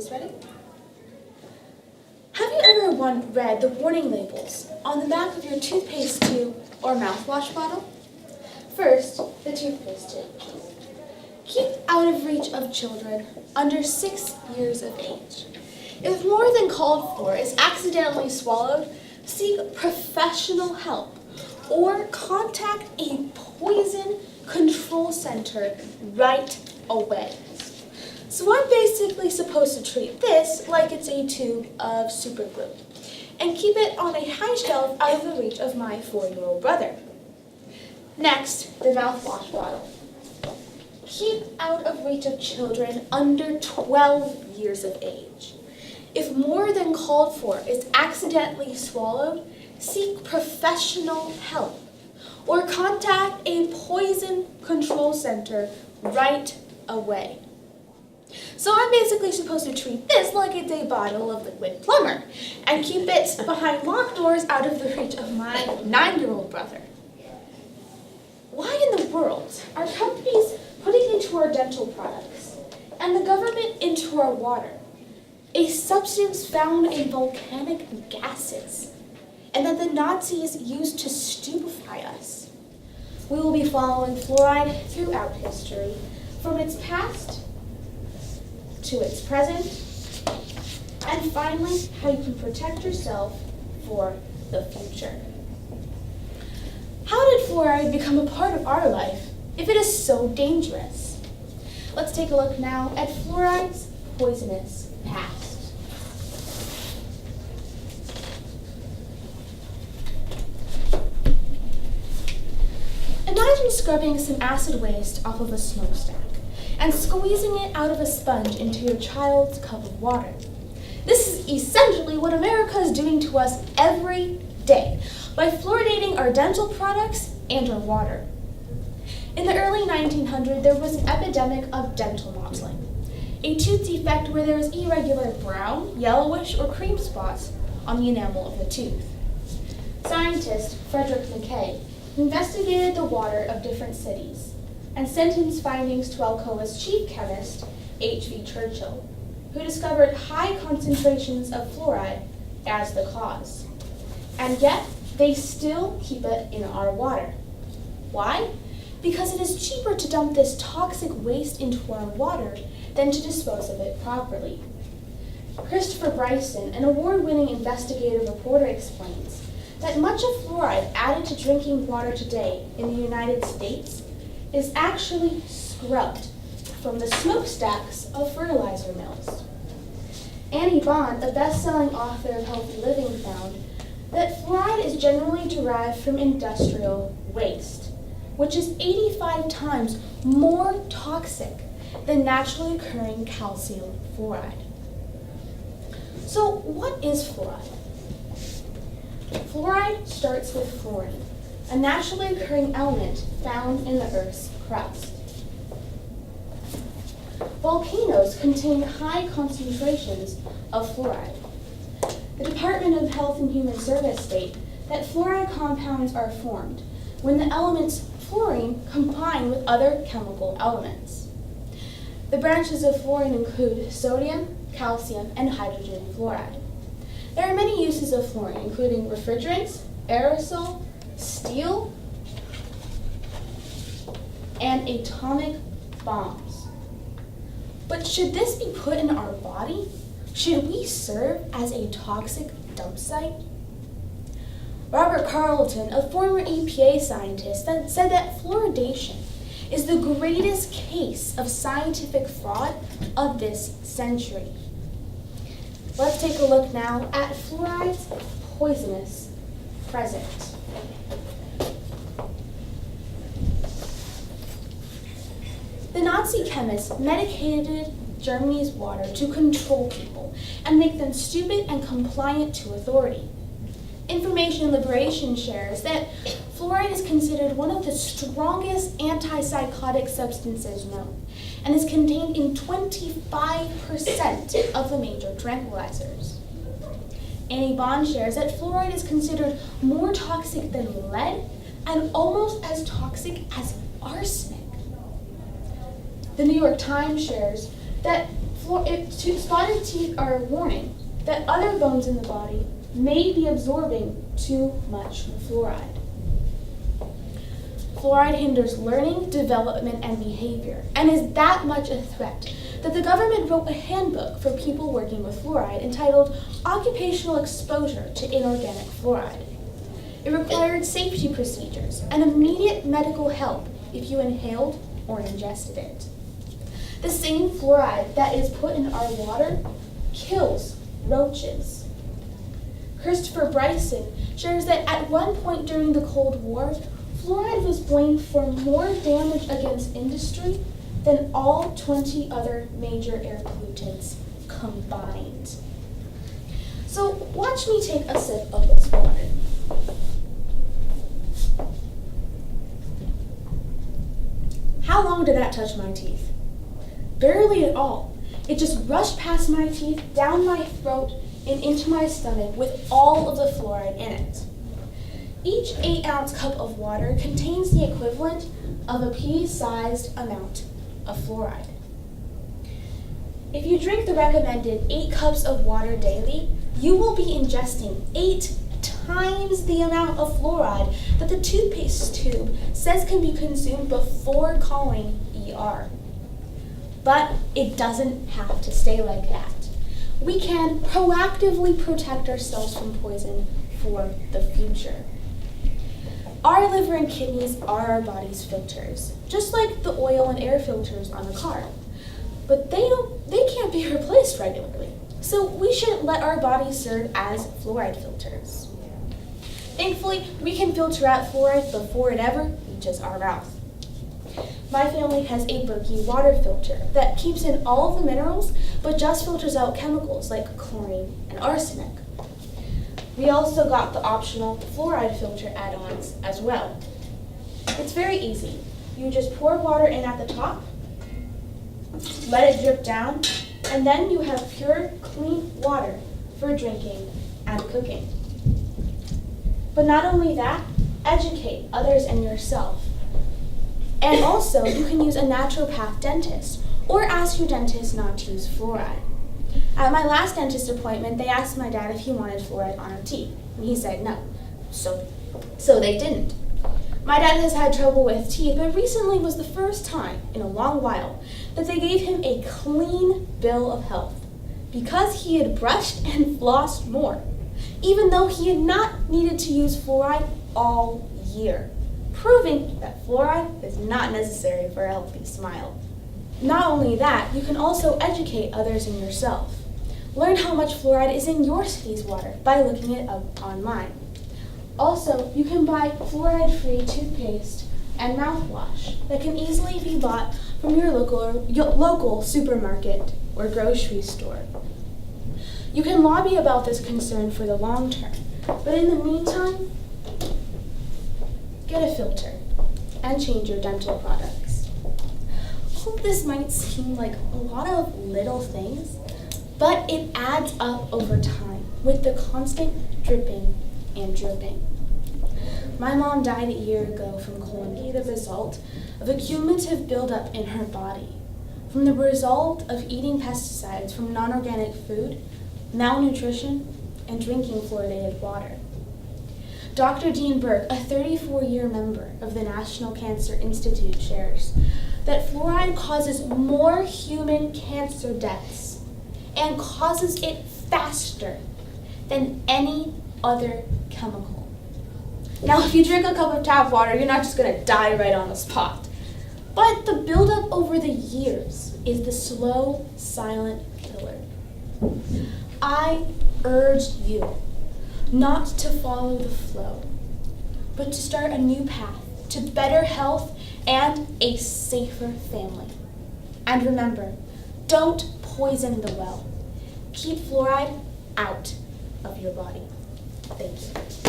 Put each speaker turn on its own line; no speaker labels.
toothpaste ready? Have you ever read the warning labels on the back of your toothpaste tube or mouthwash bottle? First, the toothpaste tube. Keep out of reach of children under 6 years of age. If more than called for is accidentally swallowed, seek professional help or contact a poison control center right away. So I'm basically supposed to treat this like it's a tube of super glue and keep it on a high shelf out of the reach of my 4-year-old brother. Next, the mouthwash bottle. Keep out of reach of children under 12 years of age. If more than called for is accidentally swallowed, seek professional help or contact a poison control center right away. So I'm basically supposed to treat this like it's a bottle of liquid plumber and keep it behind locked doors out of the reach of my 9-year-old brother. Why in the world are companies putting into our dental products and the government into our water a substance found in volcanic gases and that the Nazis used to stupefy us? We will be following fluoride throughout history, from its past to its present, and finally, how you can protect yourself for the future. How did fluoride become a part of our life if it is so dangerous? Let's take a look now at fluoride's poisonous past. Imagine scrubbing some acid waste off of a smokestack and squeezing it out of a sponge into your child's cup of water. This is essentially what America is doing to us every day by fluoridating our dental products and our water. In the early 1900s, there was an epidemic of dental mottling, a tooth defect where there was irregular brown, yellowish, or cream spots on the enamel of the tooth. Scientist Frederick Mackay investigated the water of different cities and sent his findings to Alcoa's chief chemist, H.V. Churchill, who discovered high concentrations of fluoride as the cause. And yet, they still keep it in our water. Why? Because it is cheaper to dump this toxic waste into our water than to dispose of it properly. Christopher Bryson, an award-winning investigative reporter, explains that much of fluoride added to drinking water today in the United States is actually scrubbed from the smokestacks of fertilizer mills. Annie Bond, a best-selling author of Healthy Living, found that fluoride is generally derived from industrial waste, which is 85 times more toxic than naturally occurring calcium fluoride. So what is fluoride? Fluoride starts with fluorine, a naturally occurring element found in the Earth's crust. Volcanoes contain high concentrations of fluoride. The Department of Health and Human Services state that fluoride compounds are formed when the elements fluorine combine with other chemical elements. The branches of fluorine include sodium, calcium, and hydrogen fluoride. There are many uses of fluorine, including refrigerants, aerosol, steel, and atomic bombs. But should this be put in our body? Should we serve as a toxic dump site? Robert Carlton, a former EPA scientist, said that fluoridation is the greatest case of scientific fraud of this century. Let's take a look now at fluoride's poisonous present. The Nazi chemists medicated Germany's water to control people and make them stupid and compliant to authority. Information Liberation shares that fluoride is considered one of the strongest antipsychotic substances known and is contained in 25% of the major tranquilizers. Annie Bond shares that fluoride is considered more toxic than lead and almost as toxic as arsenic. The New York Times shares that Spotted teeth are a warning that other bones in the body may be absorbing too much fluoride. Fluoride hinders learning, development, and behavior, and is that much a threat that the government wrote a handbook for people working with fluoride entitled Occupational Exposure to Inorganic Fluoride. It required safety procedures and immediate medical help if you inhaled or ingested it. The same fluoride that is put in our water kills roaches. Christopher Bryson shares that at one point during the Cold War, fluoride was blamed for more damage against industry than all 20 other major air pollutants combined. So watch me take a sip of this water. How long did that touch my teeth? Barely at all. It just rushed past my teeth, down my throat, and into my stomach with all of the fluoride in it. Each 8-ounce cup of water contains the equivalent of a pea-sized amount of fluoride. If you drink the recommended 8 cups of water daily, you will be ingesting 8 times the amount of fluoride that the toothpaste tube says can be consumed before calling ER. But it doesn't have to stay like that. We can proactively protect ourselves from poison for the future. Our liver and kidneys are our body's filters, just like the oil and air filters on a car. But they can't be replaced regularly, so we shouldn't let our bodies serve as fluoride filters. Thankfully, we can filter out fluoride before it ever reaches our mouth. My family has a Berkey water filter that keeps in all of the minerals, but just filters out chemicals like chlorine and arsenic. We also got the optional fluoride filter add-ons as well. It's very easy. You just pour water in at the top, let it drip down, and then you have pure, clean water for drinking and cooking. But not only that, educate others and yourself. And also, you can use a naturopath dentist or ask your dentist not to use fluoride. At my last dentist appointment, they asked my dad if he wanted fluoride on our teeth, and he said no. So they didn't. My dad has had trouble with teeth, but recently was the first time in a long while that they gave him a clean bill of health because he had brushed and flossed more, even though he had not needed to use fluoride all year, proving that fluoride is not necessary for a healthy smile. Not only that, you can also educate others and yourself. Learn how much fluoride is in your city's water by looking it up online. Also, you can buy fluoride-free toothpaste and mouthwash that can easily be bought from your local supermarket or grocery store. You can lobby about this concern for the long term, but in the meantime, get a filter and change your dental products. All of this might seem like a lot of little things, but it adds up over time with the constant dripping and dripping. My mom died a year ago from colon cancer, the result of a cumulative buildup in her body, from the result of eating pesticides from non-organic food, malnutrition, and drinking fluoridated water. Dr. Dean Burke, a 34-year member of the National Cancer Institute, shares that fluoride causes more human cancer deaths and causes it faster than any other chemical. Now, if you drink a cup of tap water, you're not just going to die right on the spot. But the buildup over the years is the slow, silent killer. I urge you not to follow the flow, but to start a new path to better health and a safer family. And remember, don't poison the well. Keep fluoride out of your body. Thank you.